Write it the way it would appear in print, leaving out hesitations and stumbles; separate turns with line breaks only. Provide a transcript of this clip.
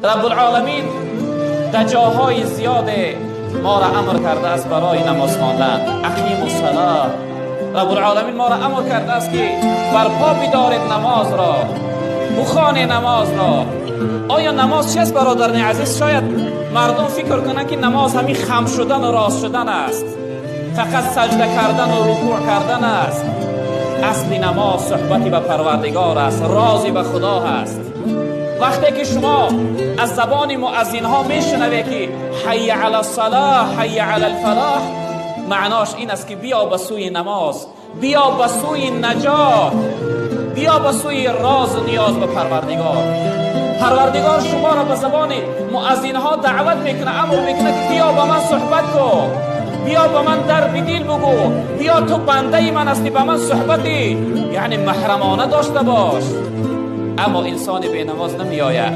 رب العالمین در جاهای زیاد ما را امر کرده است برای نماز خواندن. اقیم الصلاة، رب العالمین ما را امر کرده است که برپا بدارید نماز را، بخوان نماز را. آیا نماز چیست برادران عزیز؟ شاید مردم فکر کنند که نماز همین خم شدن و راست شدن است، فقط سجده کردن و رکوع کردن است. اصل نماز صحبتی به پروردگار است، رازی به خدا است. وقتی که شما از زبان مؤذن ها میشنوید که حی علی الصلاة، حی علی الفلاح، معناش این است که بیا به سوی نماز، بیا به سوی نجات، بیا به سوی راز و نیاز به پروردگار. پروردگار شما را به زبان مؤذن ها دعوت میکنه، امر میکنه که بیا با من صحبت کن، بیا با من در بدیل بگو، بیا تو بنده من هستی، با من صحبتی یعنی محرمانه داشته باش. اما انسان بی نماز نمی آید.